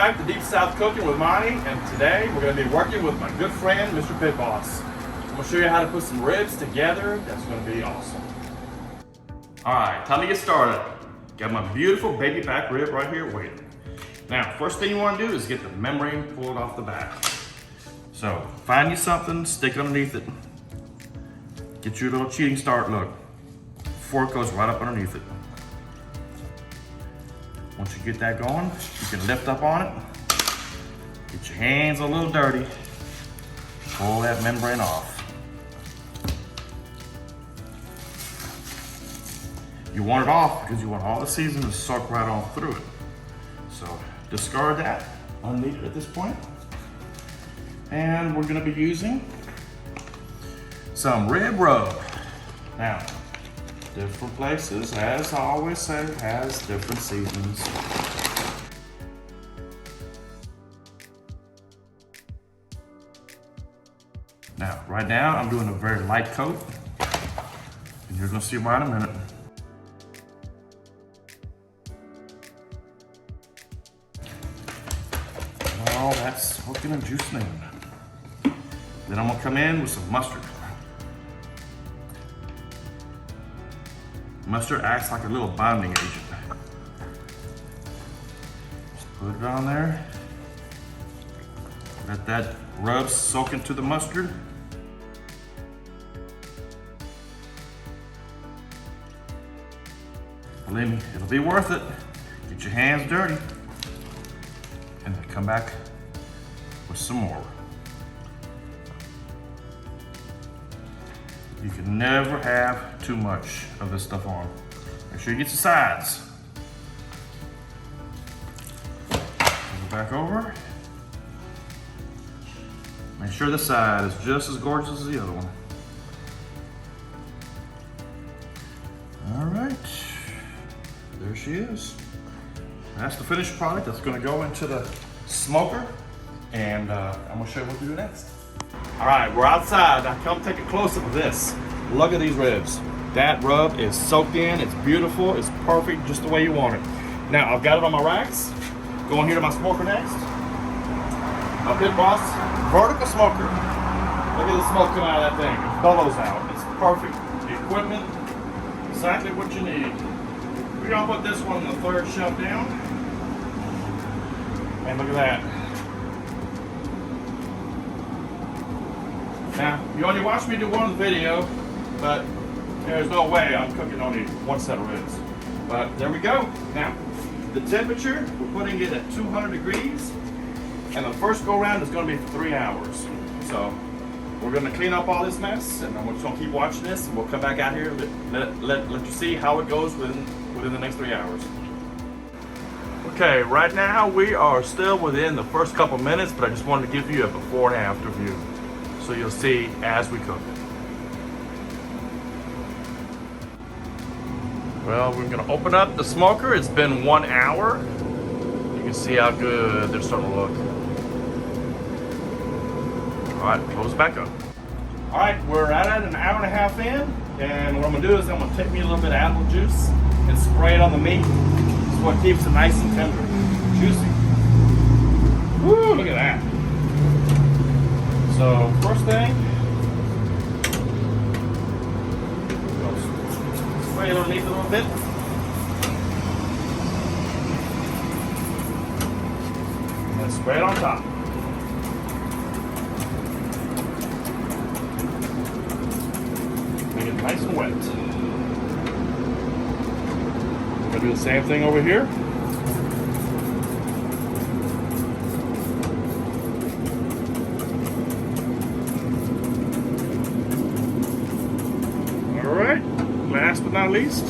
back to Deep South Cooking with Monty, and today we're going to be working with my good friend, Mr. Pitt Boss. I'm going to show you how to put some ribs together. That's going to be awesome. All right, time to get started. Got my beautiful baby back rib right here waiting. Now, first thing you want to do is get the membrane pulled off the back. So, find you something, stick it underneath it. Get your little cheating start look. Fork goes right up underneath it. Once you get that going, you can lift up on it. Get your hands a little dirty. Pull that membrane off. You want it off because you want all the seasoning to soak right on through it. So discard that, unneat it at this point. And we're gonna be using some rib rub. Now, different places, as I always say, has different seasonings. Now, right now, I'm doing a very light coat, and you're gonna see why in a minute. Oh, that's hooking and juicing in. Then I'm gonna come in with some mustard. Mustard acts like a little bonding agent. Just put it on there. Let that rub soak into the mustard. Believe me, it'll be worth it. Get your hands dirty. And then come back with some more. You can never have too much of this stuff on. Make sure you get your sides. Go back over. Make sure the side is just as gorgeous as the other one. All right, there she is. That's the finished product that's gonna go into the smoker, and I'm gonna show you what to do next. All right, we're outside. Now come take a close-up of this. Look at these ribs. That rub is soaked in, it's beautiful, it's perfect, just the way you want it. Now, I've got it on my racks. Going here to my smoker next. My Pitt Boss vertical smoker. Look at the smoke coming out of that thing. It bellows out, it's perfect. The equipment, exactly what you need. We're gonna put this one on the third shelf down. And look at that. Now, you only watched me do one video, but there's no way I'm cooking only one set of ribs. But there we go. Now, the temperature, we're putting it at 200 degrees, and the first go round is gonna be for 3 hours. So, we're gonna clean up all this mess, and I'm just gonna keep watching this, and we'll come back out here and let you see how it goes within the next 3 hours. Okay, right now we are still within the first couple minutes, but I just wanted to give you a before and after view, so you'll see as we cook it. Well, we're gonna open up the smoker. It's been 1 hour. You can see how good they're starting to look. All right, close it back up. All right, we're at an hour and a half in, and what I'm gonna do is I'm gonna take me a little bit of apple juice and spray it on the meat. This is what keeps it nice and tender, juicy. Woo, look at that. So first thing, spray it underneath a little bit. And then spray it on top. Make it nice and wet. We're gonna do the same thing over here. Last but not least,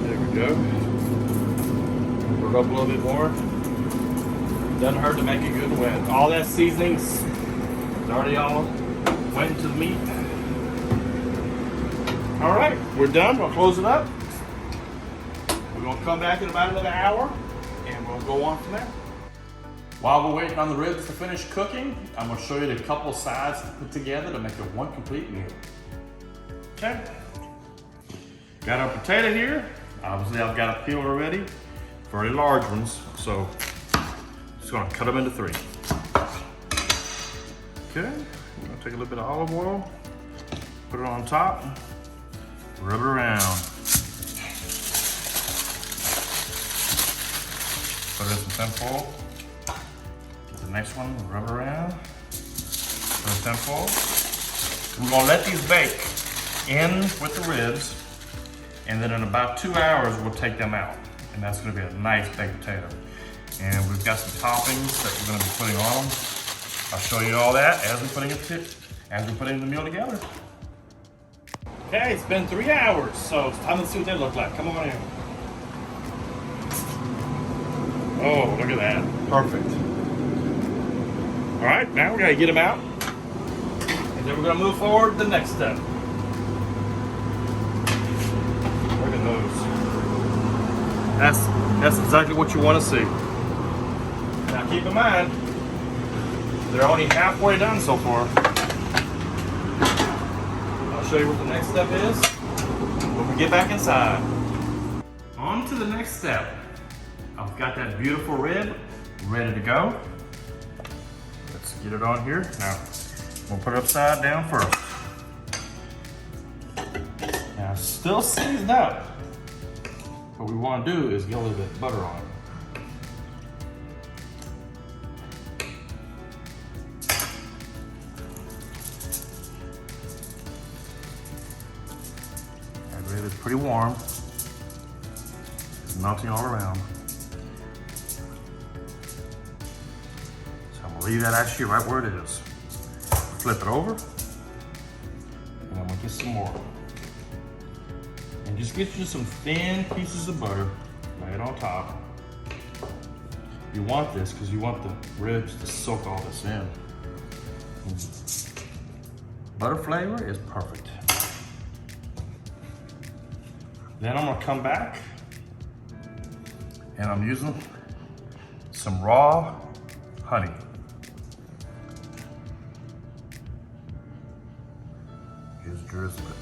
there we go. Put it up a little bit more. Doesn't hurt to make it good and wet. All that seasoning is already all went into the meat. All right, we're done. We'll close it up. We're gonna come back in about another hour, and we'll go on from there. While we're waiting on the ribs to finish cooking, I'm gonna show you the couple sides to put together to make it one complete meal. Okay. Got our potato here. Obviously I've got a peeler already, very large ones, so just gonna cut them into 3. Okay, we're gonna take a little bit of olive oil, put it on top, rub it around. Put it in some tinfoil. Get the next one, rub it around. Put it in tinfoil. We're gonna let these bake in with the ribs, and then in about 2 hours, we'll take them out. And that's gonna be a nice baked potato. And we've got some toppings that we're gonna be putting on them. I'll show you all that as we're putting the meal together. Okay, it's been 3 hours, so it's time to see what they look like. Come on in. Oh, look at that. Perfect. All right, now we're gonna get them out. And then we're gonna move forward to the next step. Look at those. That's exactly what you wanna see. Now keep in mind, they're only halfway done so far. I'll show you what the next step is when we get back inside. On to the next step. I've got that beautiful rib ready to go. Let's get it on here. Now, we'll put it upside down first. Now, still seasoned up. What we want to do is get a little bit of butter on it. That rib is pretty warm. It's melting all around. Leave that actually right where it is. Flip it over, and I'm gonna get some more. And just get you some thin pieces of butter, lay it on top. You want this because you want the ribs to soak all this in. Butter flavor is perfect. Then I'm gonna come back, and I'm using some raw honey. Just drizzle it.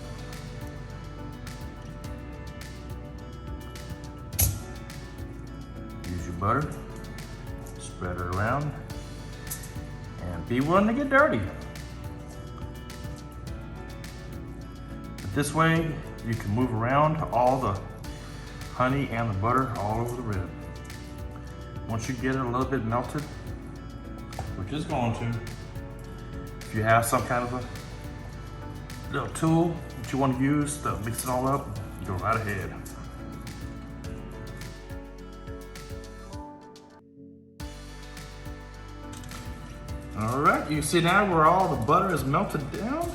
Use your butter, spread it around, and be willing to get dirty. But this way, you can move around all the honey and the butter all over the rib. Once you get it a little bit melted, which is going to, if you have some kind of a little tool that you want to use to mix it all up, go right ahead. All right, you see now where all the butter is melted down.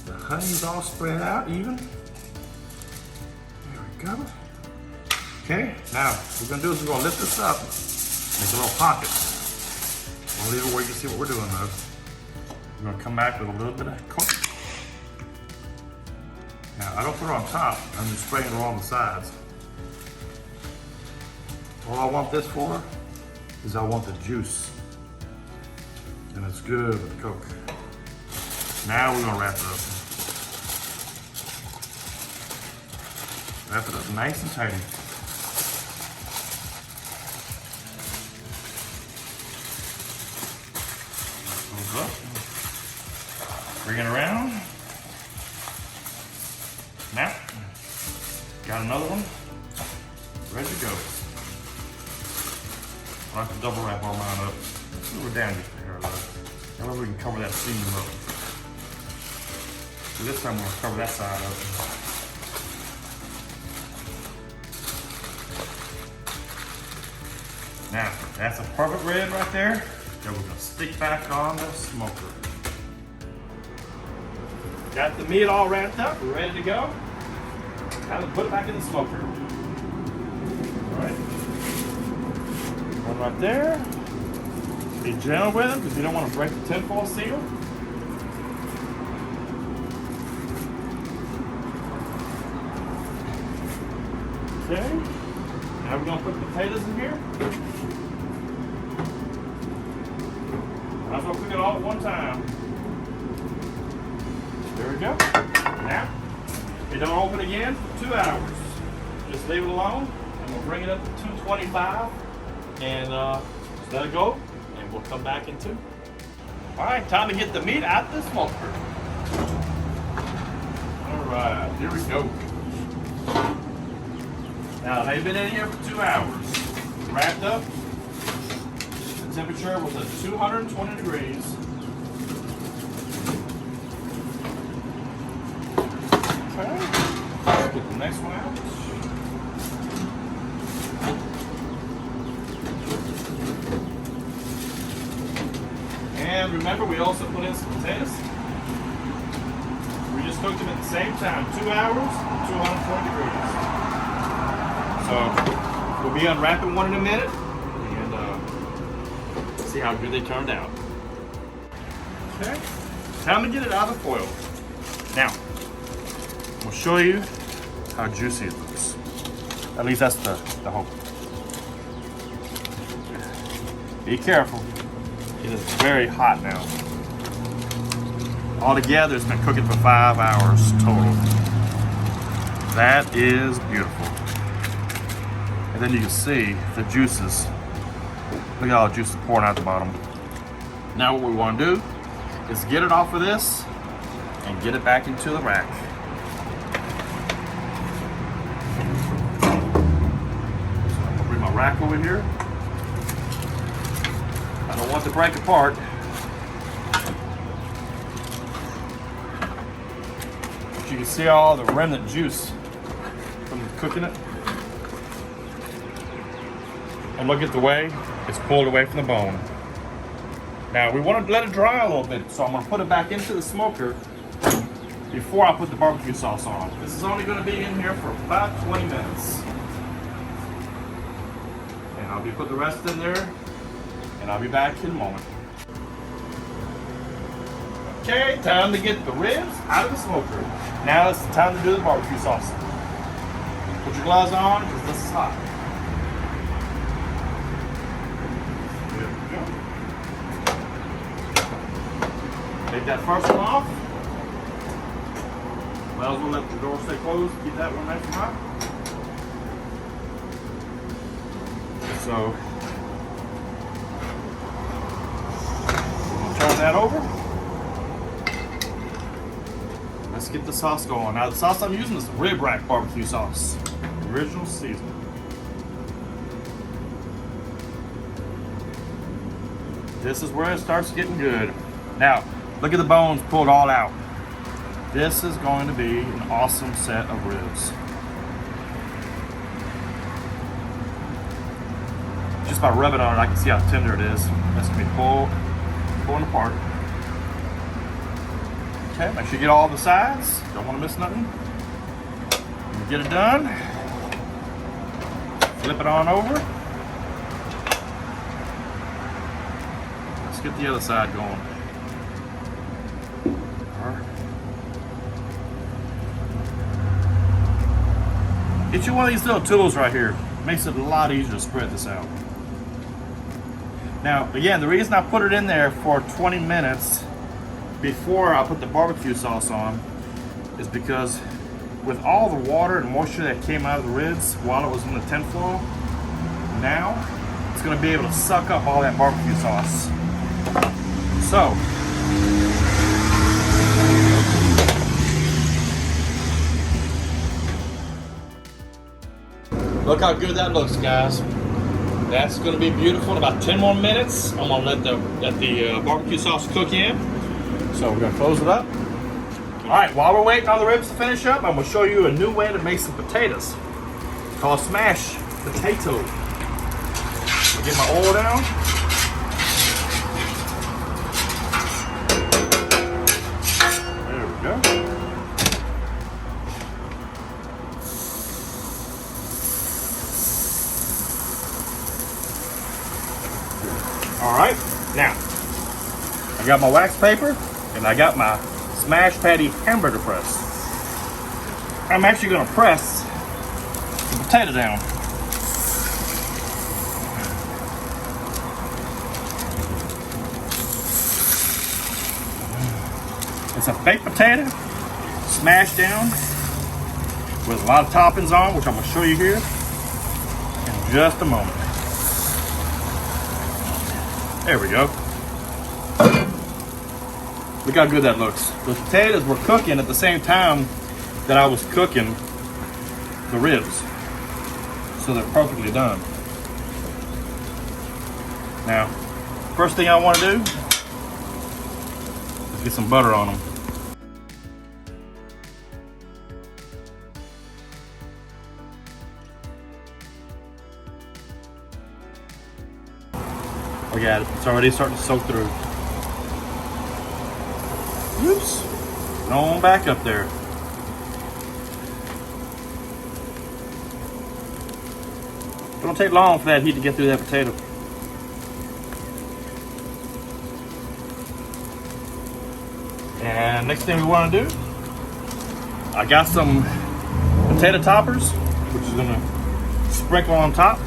The honey's all spread out even. There we go. Okay, now what we're gonna do is we're gonna lift this up, make a little pocket. We'll leave it where you can see what we're doing though. We're gonna come back with a little bit of coke. Now, I don't put it on top, I'm just spraying it along the sides. All I want this for is I want the juice. And it's good with the Coke. Now we're gonna wrap it up. Wrap it up nice and tight. Close up. Bring it around. Now, got another one ready to go. I like to double wrap all mine up. We're down just a hair low. That way we can cover that seam up. So this time we're gonna cover that side up. Now, that's a perfect rib right there that we're gonna stick back on the smoker. Got the meat all wrapped up, we're ready to go. Now to put it back in the smoker. All right. One right there. Be gentle with them because you don't want to break the tinfoil seal. Okay. Now we're gonna put the potatoes in here. Might as well cook it all at one time. There we go. Now, it don't open again for 2 hours. Just leave it alone, and we'll bring it up to 225, and just let it go, and we'll come back in 2. All right, time to get the meat out the smoker. All right, here we go. Now, they've been in here for 2 hours. Wrapped up. The temperature was at 220 degrees. Okay. Let's get the next one out. And remember, we also put in some potatoes. We just cooked them at the same time, 2 hours, 240 degrees. So we'll be unwrapping one in a minute and see how good they turned out. Okay, time to get it out of the foil. Now, we'll show you how juicy it looks. At least that's the hope. Be careful. It is very hot now. Altogether, it's been cooking for 5 hours total. That is beautiful. And then you can see the juices. Look at all the juices pouring out the bottom. Now what we want to do is get it off of this and get it back into the rack. So I'm gonna bring my rack over here. I don't want to break apart. But you can see all the remnant juice from cooking it. And look at the way it's pulled away from the bone. Now we want to let it dry a little bit, so I'm going to put it back into the smoker before I put the barbecue sauce on. This is only going to be in here for about 20 minutes. And I'll be putting the rest in there, and I'll be back in a moment. Okay, time to get the ribs out of the smoker. Now it's time to do the barbecue sauce. Put your gloves on, because this is hot. Take that first one off. Might as well let the door stay closed. Keep that one nice and hot. So, we're going to turn that over. Let's get the sauce going. Now the sauce I'm using is rib rack barbecue sauce. Original seasoning. This is where it starts getting good. Now, look at the bones pulled all out. This is going to be an awesome set of ribs. Just by rubbing on it, I can see how tender it is. That's going to be pulling apart. Okay, make sure you get all the sides. Don't want to miss nothing. When you get it done, flip it on over. Let's get the other side going. Get you one of these little tools right here. Makes it a lot easier to spread this out. Now, again, the reason I put it in there for 20 minutes before I put the barbecue sauce on is because with all the water and moisture that came out of the ribs while it was in the tin foil, now it's going to be able to suck up all that barbecue sauce. So, look how good that looks, guys. That's going to be beautiful. In about 10 more minutes, I'm going to let the barbecue sauce cook in. So we're going to close it up. All right, while we're waiting on the ribs to finish up, I'm going to show you a new way to make some potatoes called smashed potato. I'll get my oil down. There we go. All right, now I got my wax paper and I got my smash patty hamburger press. I'm actually going to press the potato down. It's a baked potato. It's smashed down with a lot of toppings on, which I'm gonna show you here in just a moment. There we go. Look how good that looks. The potatoes were cooking at the same time that I was cooking the ribs. So they're perfectly done. Now, first thing I want to do is get some butter on them. Look at it, it's already starting to soak through. Oops, going back up there. It don't take long for that heat to get through that potato. And next thing we want to do, I got some potato toppers, which is gonna sprinkle on top.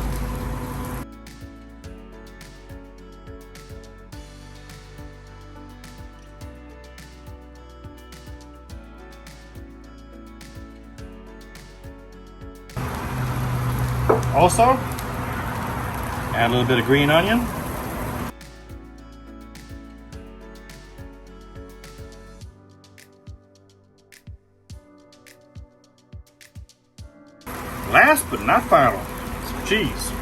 Also, add a little bit of green onion. Last but not final, some cheese.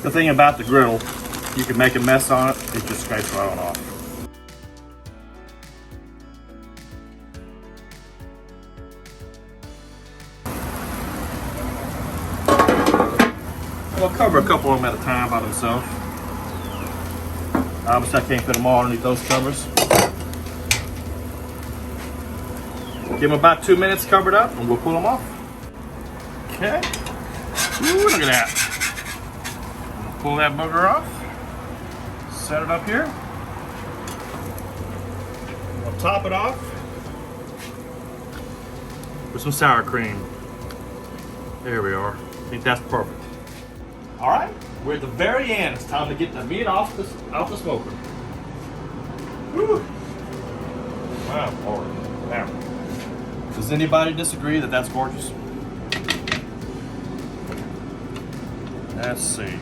The thing about the griddle, you can make a mess on it, it just scrapes right on off. I'll cover a couple of them at a time by themselves. Obviously, I can't fit them all underneath those covers. Give them about 2 minutes covered up, and we'll pull them off. Okay. Ooh, look at that. Pull that booger off. Set it up here. We'll top it off with some sour cream. There we are. I think that's perfect. All right, we're at the very end. It's time to get the meat off the smoker. Woo. Wow, Lord. Now, does anybody disagree that that's gorgeous? Let's see.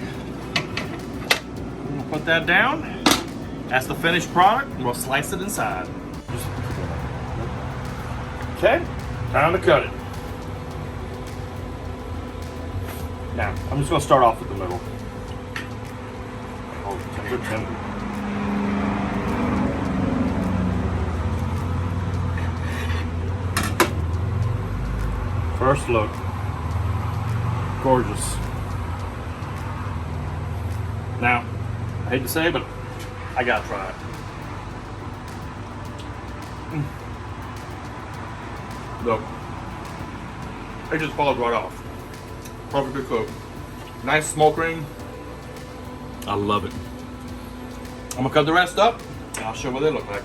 We'll put that down. That's the finished product, and we'll slice it inside. Okay, time to cut it. Now, I'm just going to start off with the middle. Oh, tender, tender. First look. Gorgeous. Now, I hate to say it, but I got to try it. Look. It just falls right off. Perfectly cooked. Nice smoke ring. I love it. I'm gonna cut the rest up and I'll show you what they look like.